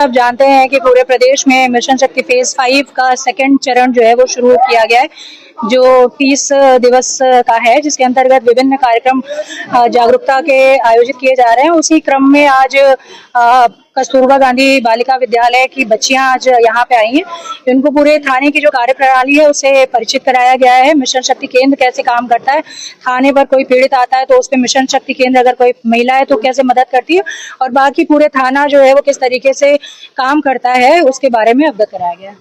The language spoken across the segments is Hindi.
आप जानते हैं कि पूरे प्रदेश में मिशन शक्ति फेज 5 का सेकंड चरण जो है वो शुरू किया गया है, जो 30 दिवस का है, जिसके अंतर्गत विभिन्न कार्यक्रम जागरूकता के आयोजित किए जा रहे हैं। उसी क्रम में आज कस्तूरबा गांधी बालिका विद्यालय की बच्चियां आज यहाँ पे आई हैं। इनको पूरे थाने की जो कार्यप्रणाली है उसे परिचित कराया गया है। मिशन शक्ति केंद्र कैसे काम करता है, थाने पर कोई पीड़ित आता है तो उस पर मिशन शक्ति केंद्र, अगर कोई महिला है तो कैसे मदद करती है, और बाकी पूरे थाना जो है वो किस तरीके से काम करता है उसके बारे में अवगत कराया गया।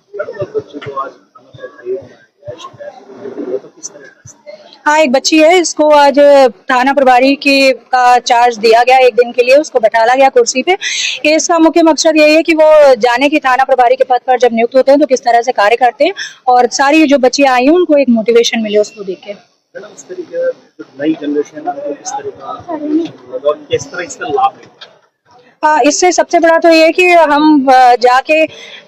हाँ, एक बच्ची है, इसको आज थाना प्रभारी का चार्ज दिया गया, एक दिन के लिए उसको बैठाला गया कुर्सी पे। इसका मुख्य मकसद यही है कि वो जाने की थाना प्रभारी के पद पर जब नियुक्त होते हैं तो किस तरह से कार्य करते हैं, और सारी जो बच्चियां आई हैं उनको एक मोटिवेशन मिले उसको देख के। नई जनरेशन किस तरह इसका लाभ है? इससे सबसे बड़ा तो ये है कि हम जाके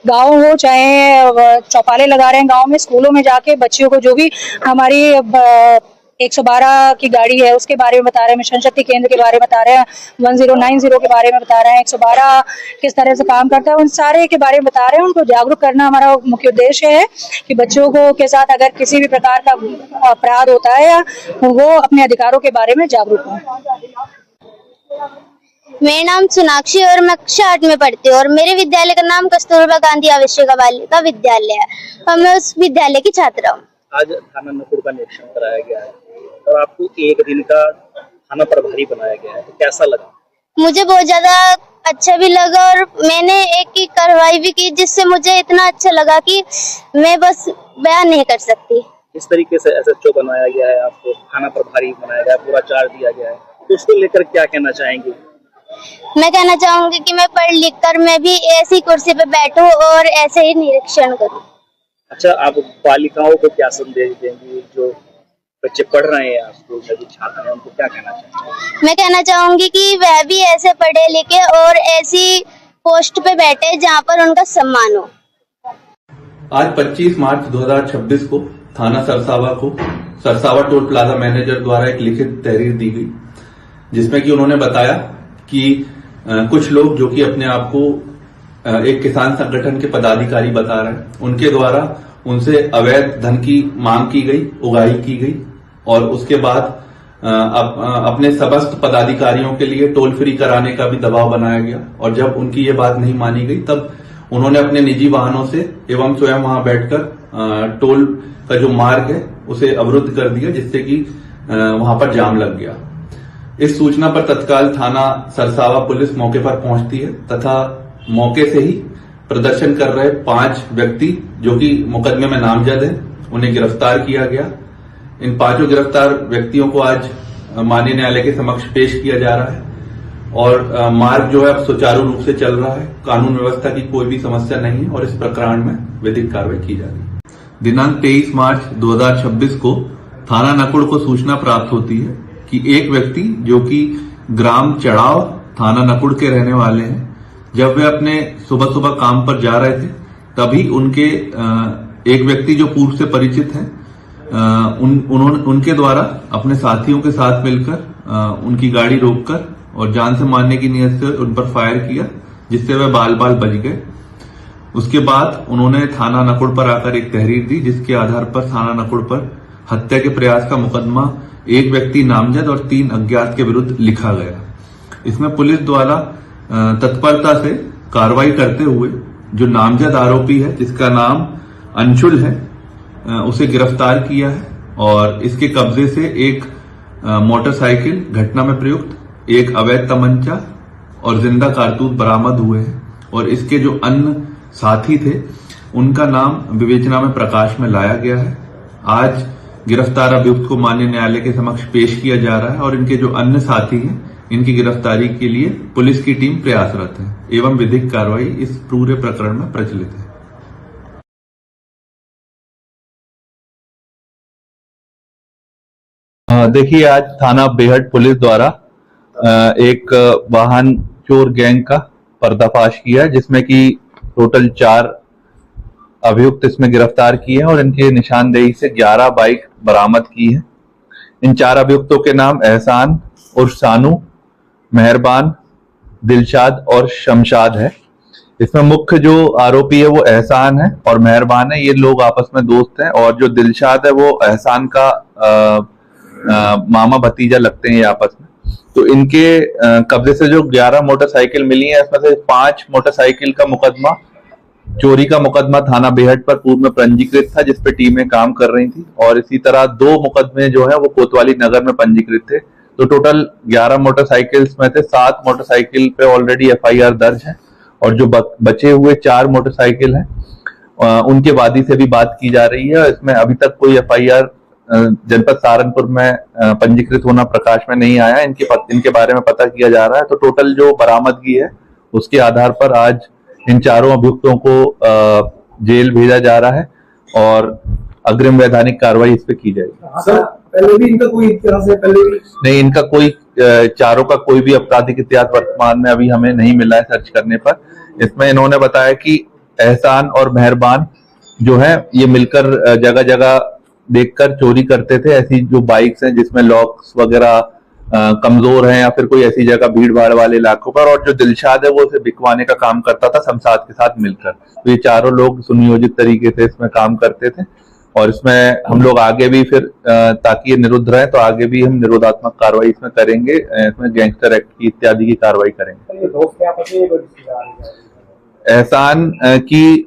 गाँव हो चाहे चौपाले लगा रहे हैं गाँव में, स्कूलों में जाके बच्चियों को जो भी हमारी 112 की गाड़ी है उसके बारे में बता रहे हैं, मिशन शक्ति केंद्र के बारे में बता रहे हैं, 1090 के बारे में बता रहे हैं, 112 किस तरह से काम करता है, उन सारे के बारे में बता रहे हैं। उनको जागरूक करना हमारा मुख्य उद्देश्य है कि बच्चों को के साथ अगर किसी भी प्रकार का अपराध होता है या वो अपने अधिकारों के बारे में जागरूक हों। मेरा नाम सोनाक्षी और मैं कक्षा 8 में पढ़ती हूँ और मेरे विद्यालय का नाम कस्तूरबा गांधी आवासीय बालिका विद्यालय है और मैं उस विद्यालय की छात्रा हूँ। आज थाना नकुड़ का निरीक्षण कराया गया है और आपको एक दिन का थाना प्रभारी बनाया गया है, तो कैसा लगा? मुझे बहुत ज्यादा अच्छा भी लगा और मैंने एक की कार्रवाई भी की जिससे मुझे इतना अच्छा लगा कि मैं बस बयान नहीं कर सकती। इस तरीके से एसएचओ बनाया गया है, आपको थाना प्रभारी बनाया गया है, पूरा चार्ज दिया गया है, तो उसको लेकर क्या कहना चाहेंगे? मैं कहना चाहूंगी कि मैं पढ़ लिख कर मैं भी ऐसी कुर्सी पे बैठूं और ऐसे ही निरीक्षण करूं। अच्छा, आप बालिकाओं को क्या संदेश देंगे जो बच्चे पढ़ रहे हैं, आपको सभी छात्र हैं, उनको क्या कहना चाहेंगे? मैं कहना चाहूंगी कि वह भी ऐसे पढ़े लिखे और ऐसी पोस्ट पे बैठे जहां पर उनका सम्मान हो। आज 25 मार्च 2026 को थाना सरसावा को सरसावा टोल प्लाजा मैनेजर द्वारा एक लिखित तहरीर दी गई, जिसमें कि उन्होंने बताया कि कुछ लोग जो कि अपने आप को एक किसान संगठन के पदाधिकारी बता रहे हैं, उनके द्वारा उनसे अवैध धन की मांग की गई, उगाही की गई और उसके बाद अपने समस्त पदाधिकारियों के लिए टोल फ्री कराने का भी दबाव बनाया गया। और जब उनकी ये बात नहीं मानी गई तब उन्होंने अपने निजी वाहनों से एवं स्वयं वहां बैठकर टोल का जो मार्ग है उसे अवरुद्ध कर दिया, जिससे कि वहां पर जाम लग गया। इस सूचना पर तत्काल थाना सरसावा पुलिस मौके पर पहुंचती है तथा मौके से ही प्रदर्शन कर रहे 5 व्यक्ति जो कि मुकदमे में नामजद हैं, उन्हें गिरफ्तार किया गया। इन 5 गिरफ्तार व्यक्तियों को आज माननीय न्यायालय के समक्ष पेश किया जा रहा है और मार्ग जो है अब सुचारू रूप से चल रहा है, कानून व्यवस्था की कोई भी समस्या नहीं है और इस प्रकरण में विधिक कार्रवाई की जा रही है। दिनांक 23 मार्च 2026 को थाना नकुड़ को सूचना प्राप्त होती है कि एक व्यक्ति जो कि ग्राम चढ़ाव थाना नकुड़ के रहने वाले हैं, जब वे अपने सुबह सुबह काम पर जा रहे थे तभी उनके एक व्यक्ति जो पूर्व से परिचित हैं, उनके द्वारा अपने साथियों के साथ मिलकर उनकी गाड़ी रोककर और जान से मारने की नीयत से उन पर फायर किया, जिससे वे बाल बाल बच गए। उसके बाद उन्होंने थाना नकुड़ पर आकर एक तहरीर दी, जिसके आधार पर थाना नकुड़ पर हत्या के प्रयास का मुकदमा एक व्यक्ति नामजद और 3 अज्ञात के विरुद्ध लिखा गया। इसमें पुलिस द्वारा तत्परता से कार्रवाई करते हुए जो नामजद आरोपी है, जिसका नाम अंशुल है, उसे गिरफ्तार किया है और इसके कब्जे से एक मोटरसाइकिल घटना में प्रयुक्त, एक अवैध तमंचा और जिंदा कारतूस बरामद हुए हैं और इसके जो अन्य साथी थे उनका नाम विवेचना में प्रकाश में लाया गया है। आज गिरफ्तार अभियुक्त को माननीय न्यायालय के समक्ष पेश किया जा रहा है और इनके जो अन्य साथी हैं, इनकी गिरफ्तारी के लिए पुलिस की टीम प्रयासरत है एवं विधिक कार्रवाई इस पूरे प्रकरण में प्रचलित है। देखिए, आज थाना बेहट पुलिस द्वारा एक वाहन चोर गैंग का पर्दाफाश किया, जिसमें कि टोटल 4 अभियुक्त इसमें गिरफ्तार किए हैं और इनके निशानदेही से 11 बाइक बरामद की है। इन 4 अभियुक्तों के नाम एहसान उर्फ सानू, मेहरबान, दिलशाद और शमशाद है। इसमें मुख्य जो आरोपी है वो एहसान है और मेहरबान है। ये लोग आपस में दोस्त हैं और जो दिलशाद है वो एहसान का मामा भतीजा लगते हैं ये आपस में। तो इनके कब्जे से जो 11 मोटरसाइकिल मिली है, इसमें से 5 मोटरसाइकिल का मुकदमा, चोरी का मुकदमा थाना बेहट पर पूर्व में पंजीकृत था, जिसपे टीमें काम कर रही थी, और इसी तरह 2 मुकदमे जो है वो कोतवाली नगर में पंजीकृत थे। तो टोटल 11 मोटरसाइकिल्स में से 7 मोटरसाइकिल पे ऑलरेडी एफआईआर दर्ज है, और जो बचे हुए 4 मोटरसाइकिल हैं उनके वादी से भी बात की जा रही है। इसमें अभी तक कोई एफआईआर जनपद सहारनपुर में पंजीकृत होना प्रकाश में नहीं आया। इनके बारे में पता किया जा रहा है। तो टोटल जो बरामदगी है उसके आधार पर आज इन चारों अभियुक्तों को जेल भेजा जा रहा है और अग्रिम वैधानिक कार्रवाई इस पे की जाएगी। सर, पहले भी इनका कोई इतिहास है? पहले भी नहीं, इनका कोई चारों का कोई भी आपराधिक इतिहास वर्तमान में अभी हमें नहीं मिला है सर्च करने पर। इसमें इन्होंने बताया कि एहसान और मेहरबान जो है ये मिलकर जगह जगह देखकर चोरी करते थे। ऐसी जो बाइक्स हैं जिसमें लॉक्स वगैरह कमजोर हैं या फिर कोई ऐसी जगह भीड़ भाड़ वाले इलाकों पर, और जो दिलशाद है वो उसे बिकवाने का काम करता था शमशाद के साथ मिलकर। तो ये चारों लोग सुनियोजित तरीके से इसमें काम करते थे, और इसमें हम लोग आगे भी फिर ताकि ये निरुद्ध रहे तो आगे भी हम निरोधात्मक कार्रवाई इसमें करेंगे। इसमें गैंगस्टर एक्ट की इत्यादि की कार्रवाई करेंगे। एहसान की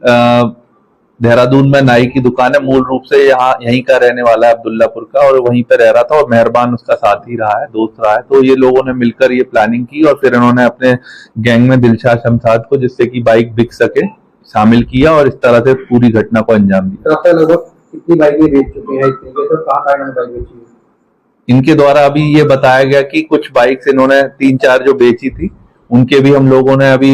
देहरादून में नाई की दुकान है, मूल रूप से यहीं का रहने वाला है, अब्दुल्लापुर का, और वहीं पर रह रहा था, और मेहरबान उसका साथी रहा है, दोस्त रहा है। तो ये लोगों ने मिलकर ये प्लानिंग की और फिर इन्होंने अपने गैंग में दिलशाद शमशाद को, जिससे कि बाइक बिक सके, शामिल किया और इस तरह से पूरी घटना को अंजाम दिया। लगभग कितनी बाइकें बेच चुके हैं? कहाँ बाइक बेची? इनके द्वारा अभी ये बताया गया कि कुछ बाइक्स इन्होंने 3-4 जो बेची थी उनके भी हम लोगों ने अभी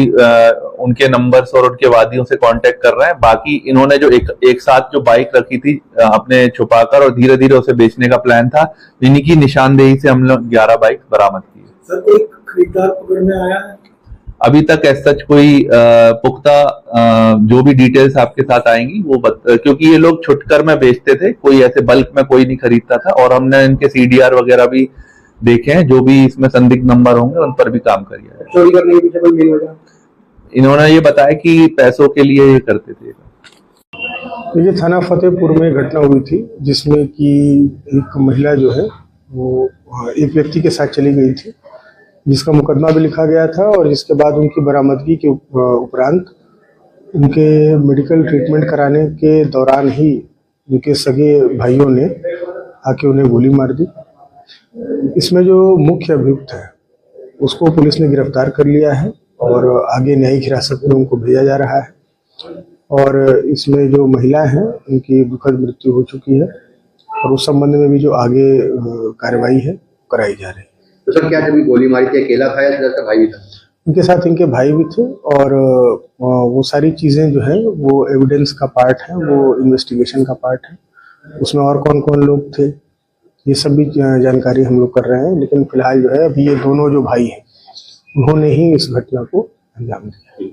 उनके नंबर्स और उनके वादियों से कांटेक्ट कर रहे हैं। बाकी इन्होंने जो एक साथ जो बाइक रखी थी अपने छुपाकर और धीरे धीरे उसे बेचने का प्लान था, इन्हीं की निशानदेही से हम लोग 11 बाइक बरामद की। सर, एक खरीदार पकड़ में आया है? अभी तक ऐसा कोई पुख्ता जो भी डिटेल्स आपके साथ आएंगी वो क्योंकि ये लोग छुटकर में बेचते थे, कोई ऐसे बल्क में कोई नहीं खरीदता था, और हमने इनके सीडीआर वगैरह भी देखे हैं। जो भी इसमें संदिग्ध नंबर होंगे उन पर भी काम करिए। चोरी करने के पीछे कोई मेल वजह? इन्होंने ये बताया कि पैसों के लिए ये करते थे। ये थाना फतेहपुर में घटना हुई थी, जिसमें कि एक महिला जो है वो एक व्यक्ति के साथ चली गई थी, जिसका मुकदमा भी लिखा गया था, और जिसके बाद उनकी बरामदगी के उपरांत उनके मेडिकल ट्रीटमेंट कराने के दौरान ही उनके सगे भाइयों ने आके उन्हें गोली मार दी। इसमें जो मुख्य अभियुक्त है उसको पुलिस ने गिरफ्तार कर लिया है और आगे न्यायिक हिरासत में उनको भेजा जा रहा है। और इसमें जो महिला है उनकी दुखद मृत्यु हो चुकी है, और उस संबंध में भी जो आगे कार्रवाई है कराई जा रही है। तो सर, क्या जब गोली मारी थी अकेला था या उसका भाई भी था? उनके साथ इनके भाई भी थे, और वो सारी चीजें जो है वो एविडेंस का पार्ट है, वो इन्वेस्टिगेशन का पार्ट है। उसमें और कौन कौन लोग थे ये सब भी जानकारी हम लोग कर रहे हैं, लेकिन फिलहाल जो है अभी ये दोनों जो भाई हैं उन्होंने ही इस घटना को अंजाम दिया।